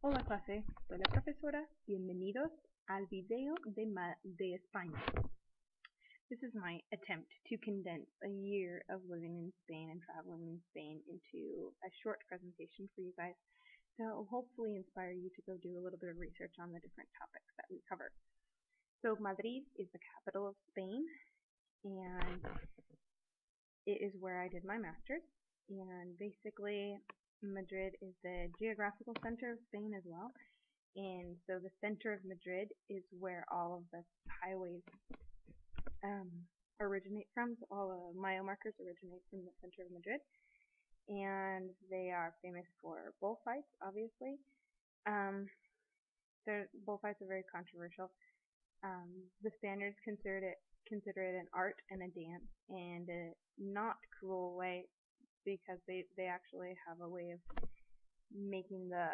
Hola clase, soy la profesora. Bienvenidos al video de España. This is my attempt to condense a year of living in Spain and traveling in Spain into a short presentation for you guys that will hopefully inspire you to go do a little bit of research on the different topics that we cover. So Madrid is the capital of Spain, and it is where I did my master's. And basically, Madrid is the geographical center of Spain as well. And so the center of Madrid is where all of the highways originate from. So all the mile markers originate from the center of Madrid. And they are famous for bullfights, obviously. Bullfights are very controversial. The Spaniards consider it an art and a dance, and a not cruel way, because they actually have a way of making the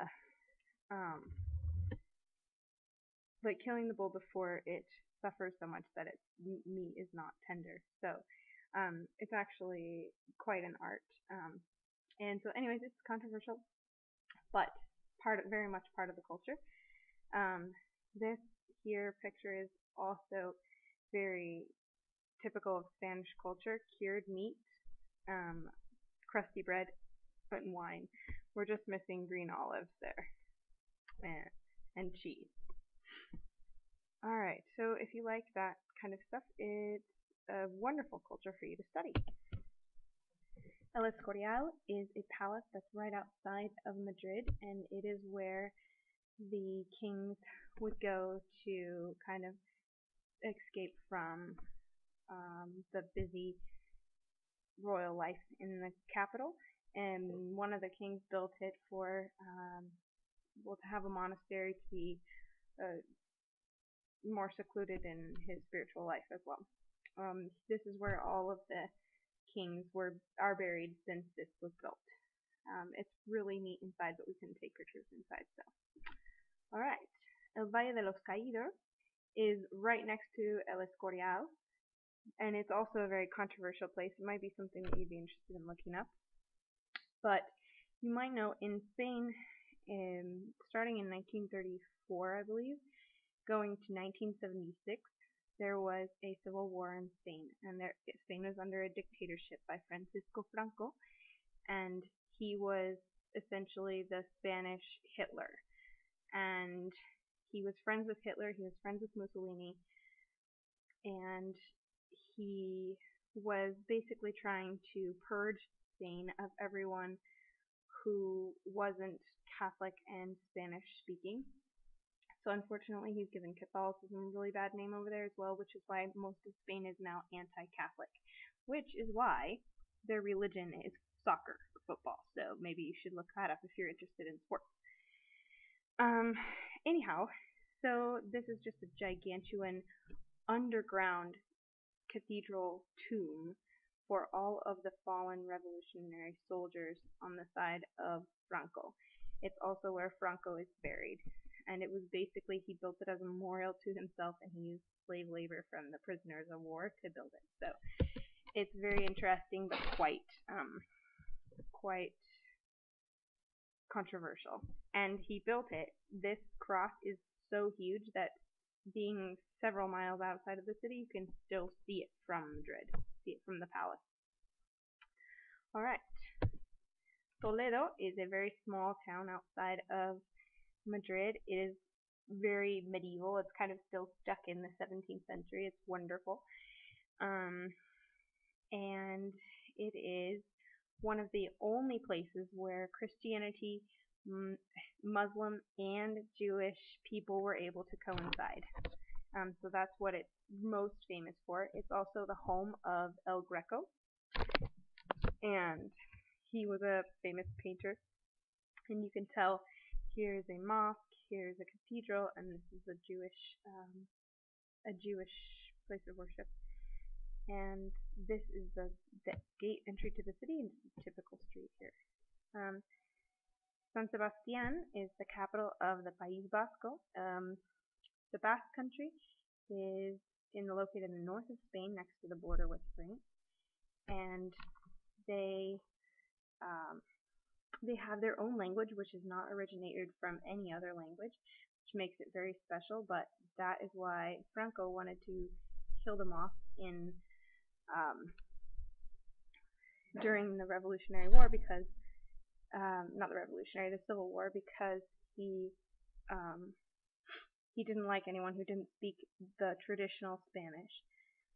like killing the bull before it suffers so much that its meat is not tender. So it's actually quite an art. And so anyways, it's controversial, but very much part of the culture. This here picture is also very typical of Spanish culture: cured meat, crusty bread, and wine. We're just missing green olives there, and cheese. Alright, so if you like that kind of stuff, it's a wonderful culture for you to study. El Escorial is a palace that's right outside of Madrid, and it is where the kings would go to kind of escape from the busy royal life in the capital. And one of the kings built it for to have a monastery to be more secluded in his spiritual life as well. This is where all of the kings are buried since this was built. It's really neat inside, but we couldn't take pictures inside. So, all right, El Valle de los Caídos is right next to El Escorial, and it's also a very controversial place. It might be something that you'd be interested in looking up. But you might know in Spain, starting in 1934, I believe, going to 1976, there was a civil war in Spain, and Spain was under a dictatorship by Francisco Franco, and he was essentially the Spanish Hitler. And he was friends with Hitler, he was friends with Mussolini, and he was basically trying to purge Spain of everyone who wasn't Catholic and Spanish speaking. So unfortunately, he's given Catholicism a really bad name over there as well, which is why most of Spain is now anti-Catholic, which is why their religion is soccer, football. So maybe you should look that up if you're interested in sports. Anyhow, so this is just a gigantuan underground cathedral tomb for all of the fallen revolutionary soldiers on the side of Franco. It's also where Franco is buried. And it was basically, he built it as a memorial to himself, and he used slave labor from the prisoners of war to build it. So it's very interesting, but quite controversial. And he built it. This cross is so huge that being several miles outside of the city, you can still see it from Madrid, see it from the palace. Alright. Toledo is a very small town outside of Madrid. It is very medieval. It's kind of still stuck in the 17th century. It's wonderful. And it is one of the only places where Christianity, Muslim, and Jewish people were able to coincide. So that's what it's most famous for. It's also the home of El Greco, and he was a famous painter. And you can tell here's a mosque, here's a cathedral, and this is a Jewish place of worship. And this is the gate entry to the city, and this is a typical street here. San Sebastián is the capital of the País Vasco. The Basque Country is located in the north of Spain, next to the border with France, and they They have their own language, which is not originated from any other language, which makes it very special, but that is why Franco wanted to kill them off in during the Revolutionary War, because not the Revolutionary, the Civil War, because he didn't like anyone who didn't speak the traditional Spanish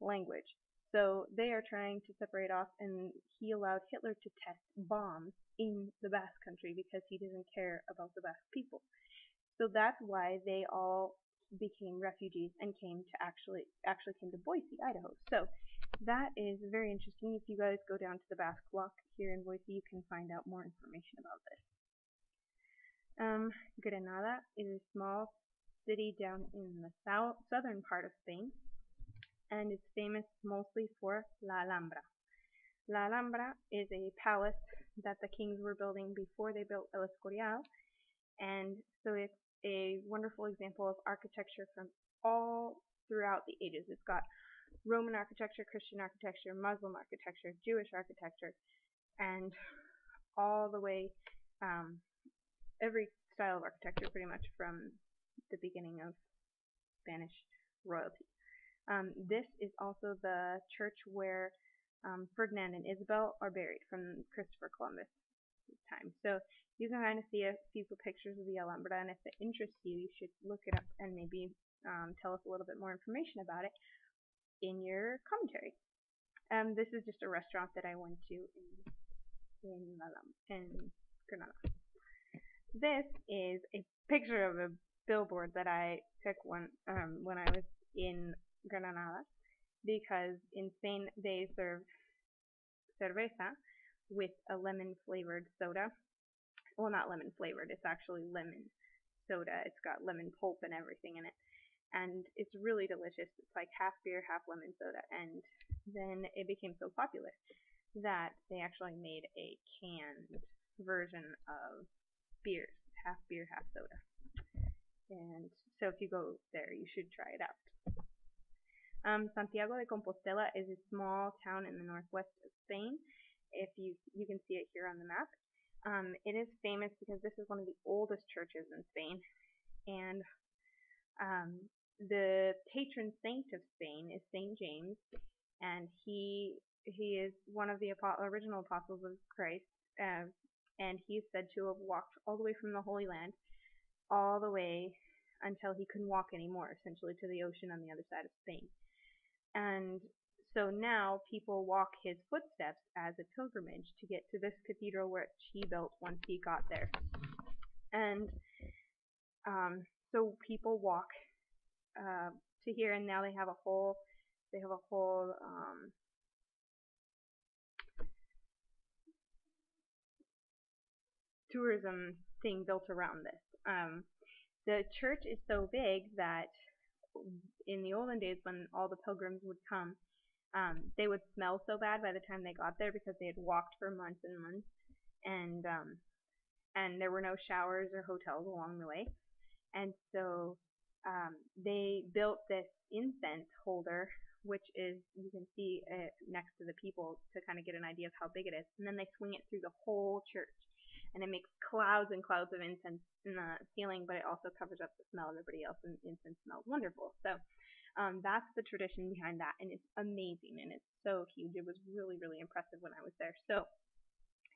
language. So they are trying to separate off, and he allowed Hitler to test bombs in the Basque Country because he didn't care about the Basque people. So that's why they all became refugees and came to actually came to Boise, Idaho. So that is very interesting. If you guys go down to the Basque Block here in Boise, you can find out more information about this. Granada is a small city down in the southern part of Spain, and it's famous mostly for La Alhambra. La Alhambra is a palace that the kings were building before they built El Escorial, and so it's a wonderful example of architecture from all throughout the ages. It's got Roman architecture, Christian architecture, Muslim architecture, Jewish architecture, and all the way, every style of architecture pretty much from the beginning of Spanish royalty. This is also the church where Ferdinand and Isabel are buried from Christopher Columbus' time. So you can kind of see a few pictures of the Alhambra, and if it interests you, you should look it up and maybe tell us a little bit more information about it in your commentary. This is just a restaurant that I went to in Granada. This is a picture of a billboard that I took when I was in Granada, because in Spain they serve cerveza with a lemon flavored soda. Well, not lemon flavored, it's actually lemon soda. It's got lemon pulp and everything in it, and it's really delicious. It's like half beer, half lemon soda, and then it became so popular that they actually made a canned version of beers, half beer, half soda. And so if you go there, you should try it out. Santiago de Compostela is a small town in the northwest of Spain. If you can see it here on the map. It is famous because this is one of the oldest churches in Spain, and the patron saint of Spain is Saint James, and he is one of the original apostles of Christ, and he is said to have walked all the way from the Holy Land all the way until he couldn't walk anymore, essentially to the ocean on the other side of Spain. And so now people walk his footsteps as a pilgrimage to get to this cathedral which he built once he got there. And so people walk to here, and now they have a whole tourism thing built around this. The church is so big that in the olden days, when all the pilgrims would come, they would smell so bad by the time they got there because they had walked for months and months, and there were no showers or hotels along the way. And so they built this incense holder, which is, you can see next to the people to kind of get an idea of how big it is. And then they swing it through the whole church, and it makes clouds and clouds of incense in the ceiling, but it also covers up the smell of everybody else, and incense smells wonderful. So that's the tradition behind that, and it's amazing, and it's so huge. It was really, really impressive when I was there. So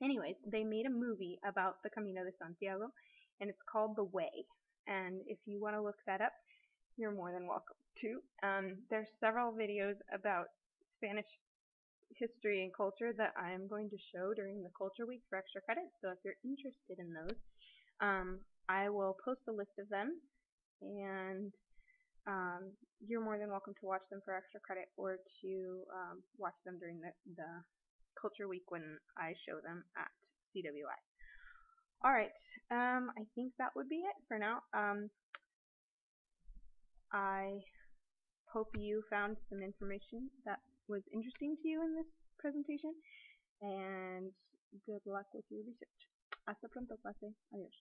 anyways, they made a movie about the Camino de Santiago, and it's called The Way. And if you want to look that up, you're more than welcome to. There's several videos about Spanish history and culture that I am going to show during the Culture Week for extra credit. So if you're interested in those, I will post a list of them, and you're more than welcome to watch them for extra credit, or to watch them during the Culture Week when I show them at CWI. Alright, I think that would be it for now. I hope you found some information that was interesting to you in this presentation, and good luck with your research. Hasta pronto, clase. Adiós.